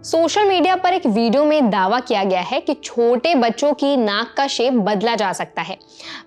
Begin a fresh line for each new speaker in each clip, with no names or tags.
Social media पर एक video में दावा किया गया है कि छोटे बच्चों की नाक का शेप बदला जा सकता है,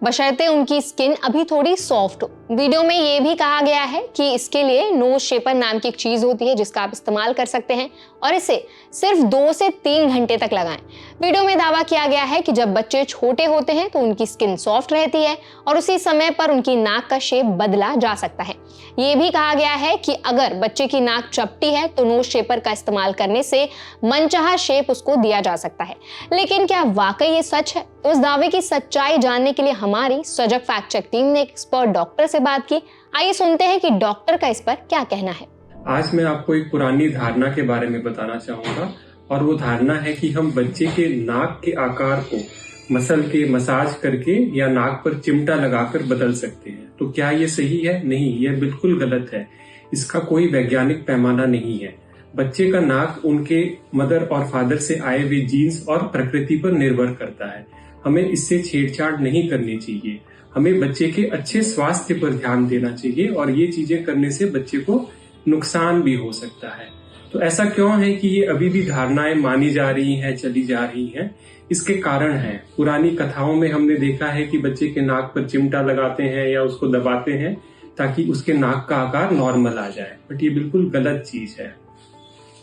बशर्ते उनकी स्किन अभी थोड़ी सॉफ्ट हो। वीडियो में यह भी कहा गया है कि इसके लिए नोज शेपर नाम की एक चीज होती है जिसका आप इस्तेमाल कर सकते हैं और इसे सिर्फ 2 से 3 घंटे तक लगाएं। वीडियो में दावा किया गया है कि जब बच्चे छोटे होते हैं तो उनकी स्किन सॉफ्ट रहती है और उसी समय पर उनकी नाक का शेप बदला जा सकता है। ये भी कहा गया है कि अगर बच्चे की नाक चपटी है तो नोज शेपर का इस्तेमाल करने से मनचाहा शेप उसको दिया जा सकता है। लेकिन क्या वाकई ये सच है? तो इस दावे की सच्चाई जानने के लिए हमारी सजग फैक्ट चेक टीम ने एक एक्सपर्ट डॉक्टर से बात की। आइए सुनते हैं कि डॉक्टर का इस पर क्या कहना है।
आज मैं आपको एक पुरानी धारणा के बारे में बताना चाहूंगा और वो धारणा है कि हम बच्चे के नाक के आकार को मसाज करके या नाक पर चिमटा लगाकर बदल सकते हैं। तो क्या ये सही है? नहीं, यह बिल्कुल गलत है। इसका कोई वैज्ञानिक पैमाना नहीं है। बच्चे का नाक उनके मदर और फादर से आए हुए जीन्स और प्रकृति पर निर्भर करता है। हमें इससे छेड़छाड़ नहीं करनी चाहिए। हमें बच्चे के अच्छे स्वास्थ्य पर ध्यान देना चाहिए और ये चीजें करने से बच्चे को नुकसान भी हो सकता है। तो ऐसा क्यों है कि ये अभी भी धारणाएं मानी जा रही हैं, चली जा रही हैं? इसके कारण है, पुरानी कथाओं में हमने देखा है कि बच्चे के नाक पर चिमटा लगाते हैं या उसको दबाते हैं ताकि उसके नाक का आकार नॉर्मल आ जाए, बट ये बिल्कुल गलत चीज है।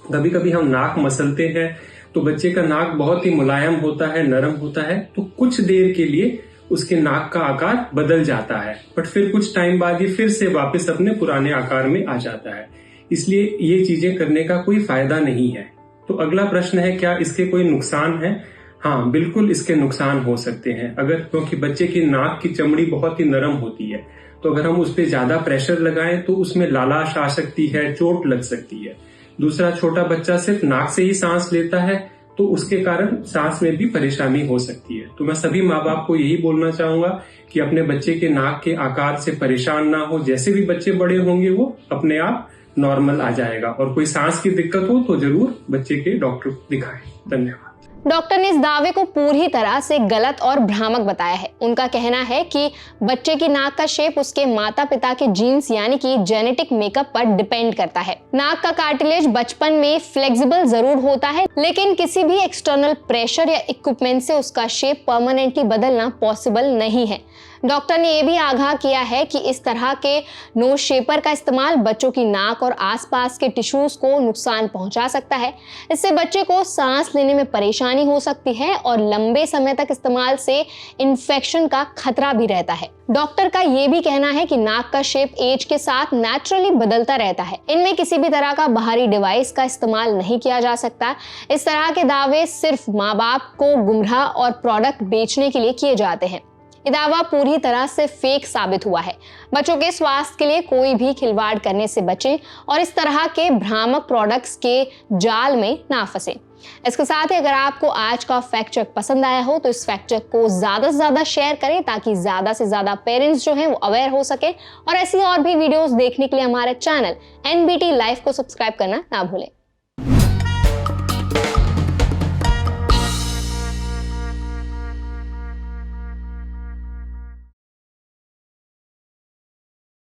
कभी कभी हम नाक मसलते हैं तो बच्चे का नाक बहुत ही मुलायम होता है, नरम होता है, तो कुछ देर के लिए उसके नाक का आकार बदल जाता है, बट फिर कुछ टाइम बाद ये फिर से वापस अपने पुराने आकार में आ जाता है। इसलिए ये चीजें करने का कोई फायदा नहीं है। तो अगला प्रश्न है, क्या इसके कोई नुकसान है? हाँ, बिल्कुल इसके नुकसान हो सकते हैं। क्योंकि बच्चे की नाक की चमड़ी बहुत ही नरम होती है, तो अगर हम उस पर ज्यादा प्रेशर लगाएं तो उसमें लालाश आ सकती है, चोट लग सकती है। दूसरा, छोटा बच्चा सिर्फ नाक से ही सांस लेता है तो उसके कारण सांस में भी परेशानी हो सकती है। तो मैं सभी माँ बाप को यही बोलना चाहूंगा कि अपने बच्चे के नाक के आकार से परेशान ना हो। जैसे भी बच्चे बड़े होंगे वो अपने आप नॉर्मल आ जाएगा। और कोई सांस की दिक्कत हो तो जरूर बच्चे के डॉक्टर को दिखाएं। धन्यवाद।
डॉक्टर ने इस दावे को पूरी तरह से गलत और भ्रामक बताया है। उनका कहना है कि बच्चे की नाक का शेप उसके माता पिता के जीन्स यानी कि जेनेटिक मेकअप पर डिपेंड करता है। नाक का कार्टिलेज बचपन में फ्लेक्सिबल जरूर होता है, लेकिन किसी भी एक्सटर्नल प्रेशर या इक्विपमेंट से उसका शेप परमानेंटली बदलना पॉसिबल नहीं है। डॉक्टर ने यह भी आगाह किया है कि इस तरह के नोज शेपर का इस्तेमाल बच्चों की नाक और आसपास के टिश्यूज को नुकसान पहुंचा सकता है। इससे बच्चे को सांस लेने में परेशानी हो सकती है और लंबे समय तक इस्तेमाल से इन्फेक्शन का खतरा भी रहता है। डॉक्टर का यह भी कहना है कि नाक का शेप एज के साथ नेचुरली बदलता रहता है। इनमें किसी भी तरह का बाहरी डिवाइस का इस्तेमाल नहीं किया जा सकता। इस तरह के दावे सिर्फ माँ बाप को गुमराह और प्रोडक्ट बेचने के लिए किए जाते हैं। ये दावा पूरी तरह से फेक साबित हुआ है। बच्चों के स्वास्थ्य के लिए कोई भी खिलवाड़ करने से बचें और इस तरह के भ्रामक प्रोडक्ट्स के जाल में ना फंसें। इसके साथ ही अगर आपको आज का फैक्ट चेक पसंद आया हो तो इस फैक्ट चेक को ज्यादा से ज्यादा शेयर करें ताकि ज्यादा से ज्यादा पेरेंट्स जो हैं वो अवेयर हो सके। और ऐसी और भी वीडियोस देखने के लिए हमारे चैनल NBT लाइव को सब्सक्राइब करना ना भूलें।